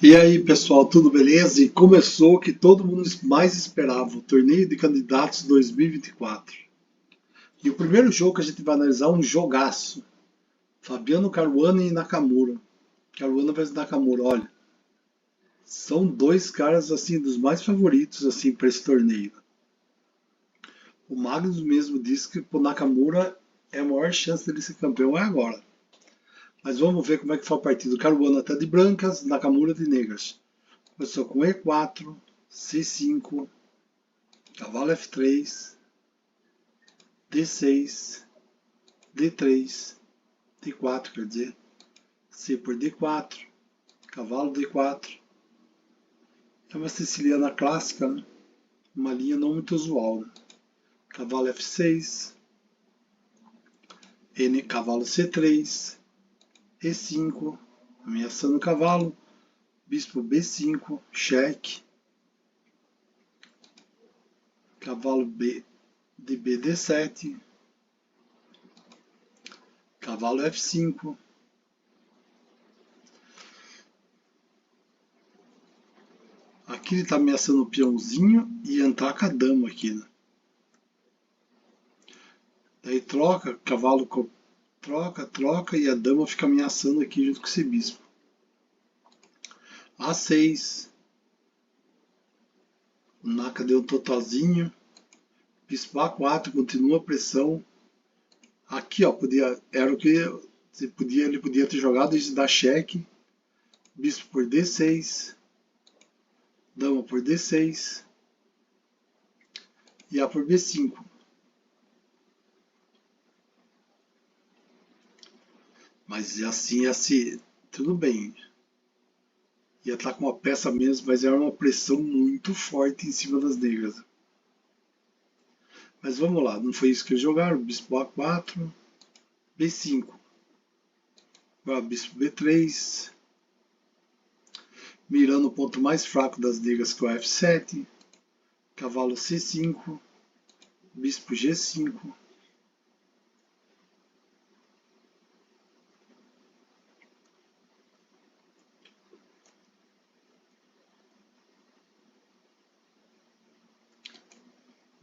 E aí, pessoal, tudo beleza? E começou o que todo mundo mais esperava, o Torneio de Candidatos 2024. E o primeiro jogo que a gente vai analisar é um jogaço. Fabiano Caruana e Nakamura. Caruana versus Nakamura, olha. São dois caras, assim, dos mais favoritos, assim, para esse torneio. O Magnus mesmo disse que o Nakamura é a maior chance dele ser campeão é agora. Mas vamos ver como é que foi a partida. O Caruana tá de brancas, Nakamura de negras. Começou com E4, C5, cavalo F3, D6, D3, D4, quer dizer, C por D4, cavalo D4. É uma siciliana clássica, né? Uma linha não muito usual. Né? Cavalo F6, N, cavalo C3, E5, ameaçando o cavalo, bispo B5, cheque, cavalo B de BD7, cavalo F5, aqui ele está ameaçando o peãozinho e entrar com a dama aqui, né? Daí troca, cavalo troca e a dama fica ameaçando aqui junto com esse bispo. A6, o Naka deu um totalzinho, bispo A4, continua a pressão. Aqui, ó, era o que ele podia ter jogado e dar cheque. Bispo por D6, dama por D6 e A por B5. Mas assim, tudo bem. Ia estar com uma peça mesmo, mas era uma pressão muito forte em cima das negras. Mas vamos lá, não foi isso que eles jogaram. Bispo A4, B5. Agora bispo B3. Mirando o ponto mais fraco das negras que é o F7. Cavalo C5. Bispo G5.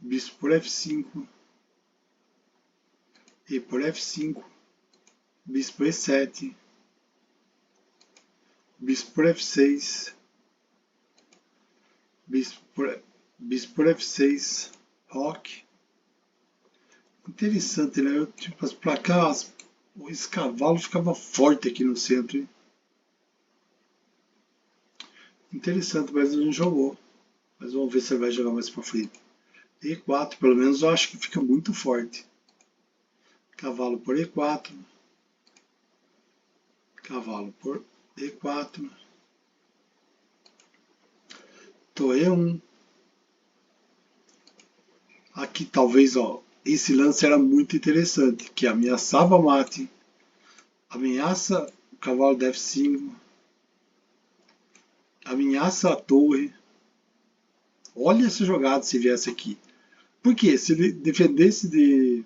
Bispo por F5. E por F5. Bispo E7. Bispo por F6. Bispo por F6. Roque. Interessante, né? Tipo, as placas, esse cavalo ficava forte aqui no centro. Hein? Interessante, mas ele não jogou. Mas vamos ver se ele vai jogar mais pra frente. E4, pelo menos eu acho que fica muito forte. Cavalo por E4. Cavalo por E4. E1. Aqui talvez, ó, esse lance era muito interessante, que ameaçava mate, ameaça o cavalo de F5, ameaça a torre. Olha essa jogada se viesse aqui. Por quê? Se ele defendesse de...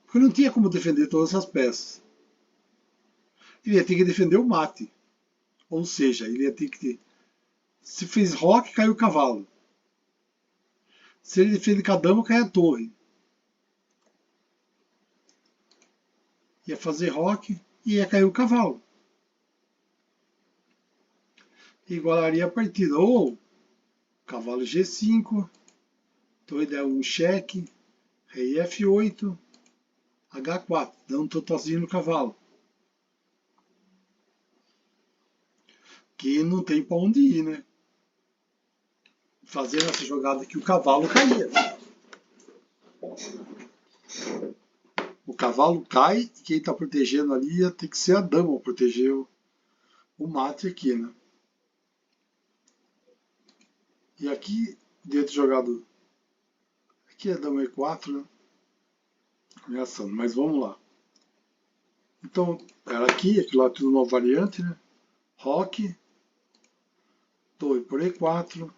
Porque não tinha como defender todas essas peças. Ele ia ter que defender o mate. Ou seja, ele ia ter que... Se fez roque, caiu o cavalo. Se ele defende com a dama, cai a torre. Ia fazer roque e ia cair o cavalo. Igualaria a partida. Ou cavalo G5, torre D1 cheque, rei F8, H4, dando um totalzinho no cavalo. Que não tem para onde ir, né? Fazendo essa jogada aqui, o cavalo caía. O cavalo cai e quem está protegendo ali ia ter que ser a dama proteger o mate aqui, né? E aqui, dentro jogado. Aqui é dama E4, né? Ameaçando, mas vamos lá. Então, era aqui, aquilo lá tudo uma variante, né? Roque, torre por E4,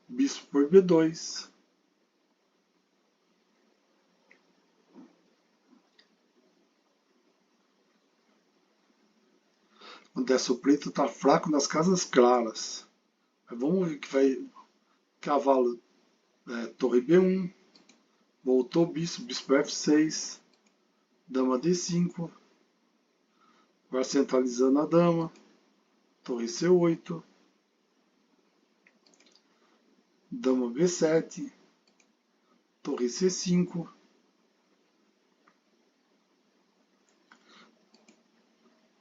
bispo por B2, Acontece, o preto está fraco nas casas claras. Mas vamos ver que vai. Cavalo, torre B1. Voltou bispo, bispo F6. Dama D5. Vai centralizando a dama. Torre C8. Dama B7. Torre C5.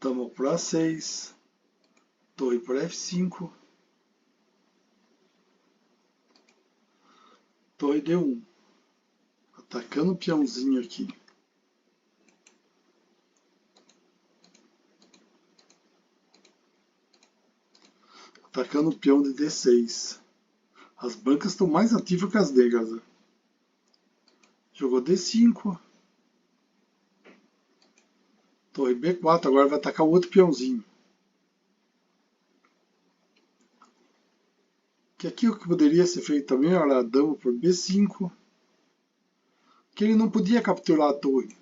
Dama por A6. Torre por F5. Torre D1. Atacando o peãozinho aqui. Atacando o peão de D6. As brancas estão mais ativas que as negras. Né? Jogou D5. Torre B4. Agora vai atacar o outro peãozinho. Que aqui o que poderia ser feito também era a dama por B5. Que ele não podia capturar a torre.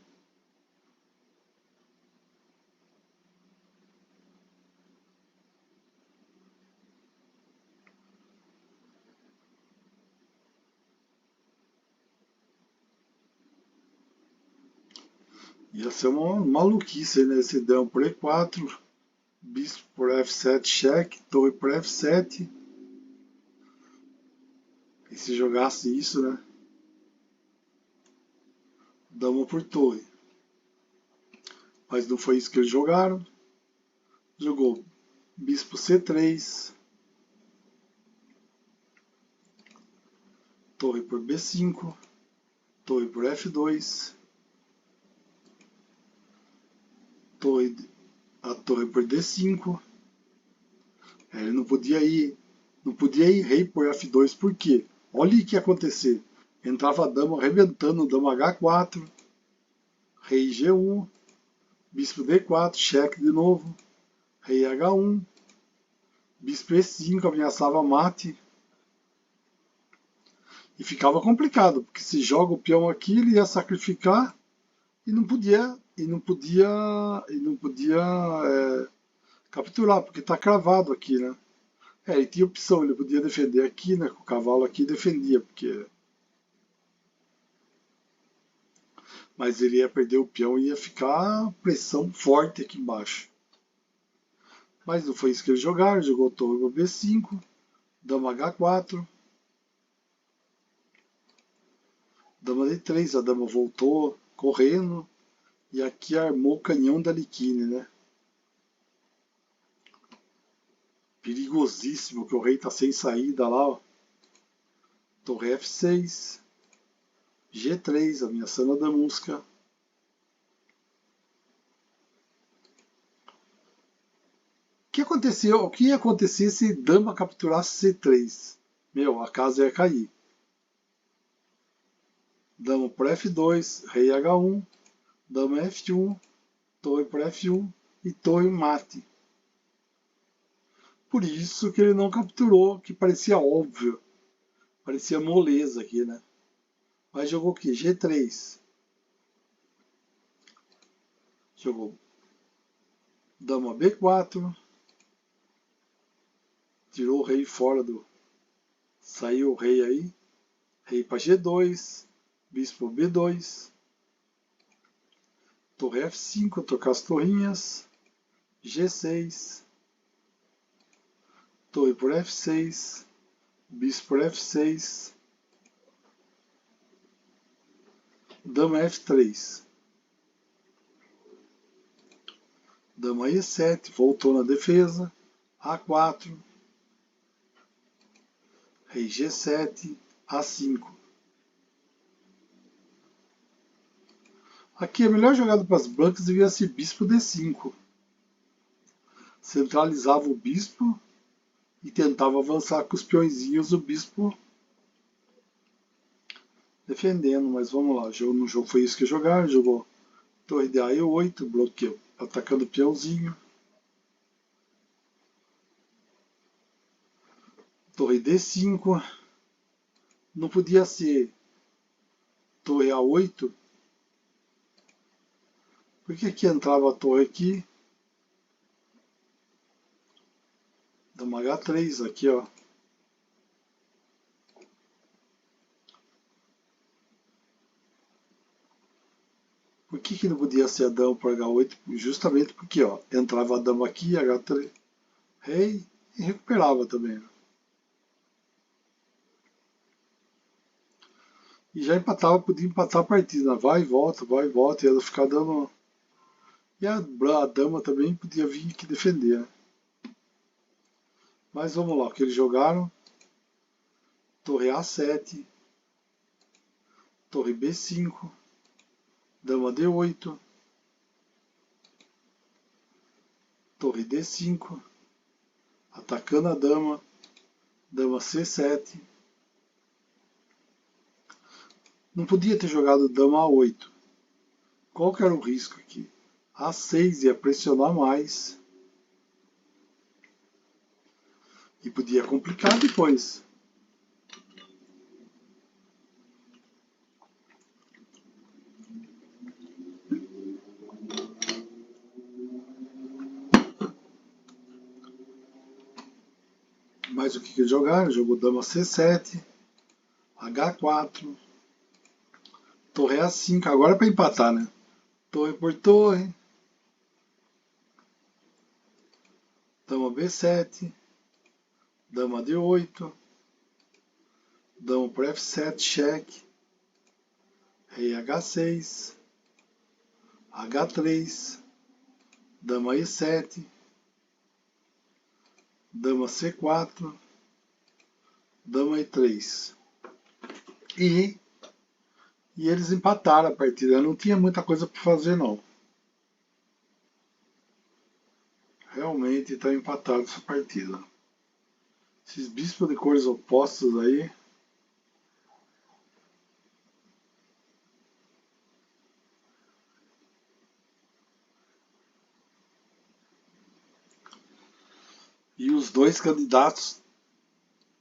Ia ser uma maluquice, né? Esse dama por E4, bispo por F7, cheque, torre por F7. E se jogasse isso, né? Dama por torre. Mas não foi isso que eles jogaram. Jogou bispo C3. Torre por B5. Torre por F2. A torre por D5. Ele não podia ir. Não podia ir rei por F2, por quê? Olha o que ia acontecer. Entrava a dama arrebentando, dama H4, rei G1, bispo D4, cheque de novo, rei H1, bispo E5, ameaçava mate. E ficava complicado, porque se joga o peão aqui, ele ia sacrificar e não podia capturar, porque está cravado aqui, né? Ele tinha opção, ele podia defender aqui, né? Com o cavalo aqui defendia, porque... Mas ele ia perder o peão e ia ficar pressão forte aqui embaixo. Mas não foi isso que eles jogaram, jogou torre para B5, dama H4, dama D3, a dama voltou correndo, e aqui armou o canhão da Liquine, né? Perigosíssimo, que o rei tá sem saída lá, ó. Torre F6, G3, ameaçando a damusca. O que ia acontecer se dama capturasse C3? Meu, a casa ia cair. Dama por F2, rei H1, dama F1, torre por F1 e torre mate. Por isso que ele não capturou, que parecia óbvio. Parecia moleza aqui, né? Mas jogou o quê? G3. Jogou dama B4. Tirou o rei fora do... Saiu o rei aí. Rei para G2. Bispo B2. Torre F5. Trocar as torrinhas. G6. Torre por F6. Bispo por F6. Dama F3. Dama E7. Voltou na defesa. A4. Rei G7. A5. Aqui a melhor jogada para as brancas devia ser bispo D5. Centralizava o bispo e tentava avançar com os peõezinhos o bispo defendendo, mas vamos lá, no jogo foi isso que jogaram, jogou torre de A8, bloqueio, atacando o peãozinho, torre D5, não podia ser torre A8, porque aqui entrava a torre aqui, Dama H3 aqui, ó. Por que não podia ser a dama por H8? Justamente porque, ó, entrava a dama aqui, H3, rei, e recuperava também. E já empatava, podia empatar a partida. Vai e volta, e ela ficar dando. E a dama também podia vir aqui defender. Mas vamos lá, o que eles jogaram? Torre A7, torre B5, dama D8, torre D5, atacando a dama, dama C7. Não podia ter jogado dama A8. Qual que era o risco aqui? A6 ia pressionar mais. E podia complicar depois. Mas o que eles jogaram? Jogou dama C7, H4, torre A5. Agora é para empatar, né? Torre por torre. Dama B7, dama D8, dama por F7, cheque, rei H6, H3, dama E7, dama C4, dama E3. E eles empataram a partida. Não tinha muita coisa para fazer, não. Realmente está empatado essa partida. Esses bispos de cores opostas aí. E os dois candidatos,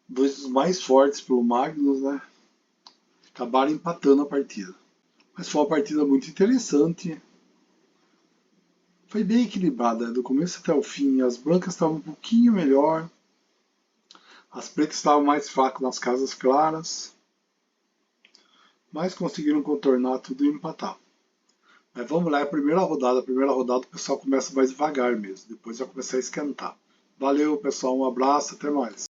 dois dos mais fortes pelo Magnus, né? Acabaram empatando a partida. Mas foi uma partida muito interessante. Foi bem equilibrada, do começo até o fim. As brancas estavam um pouquinho melhor. As pretas estavam mais fracas nas casas claras. Mas conseguiram contornar tudo e empatar. Mas vamos lá, é a primeira rodada. A primeira rodada o pessoal começa mais devagar mesmo. Depois vai começar a esquentar. Valeu, pessoal. Um abraço. Até mais.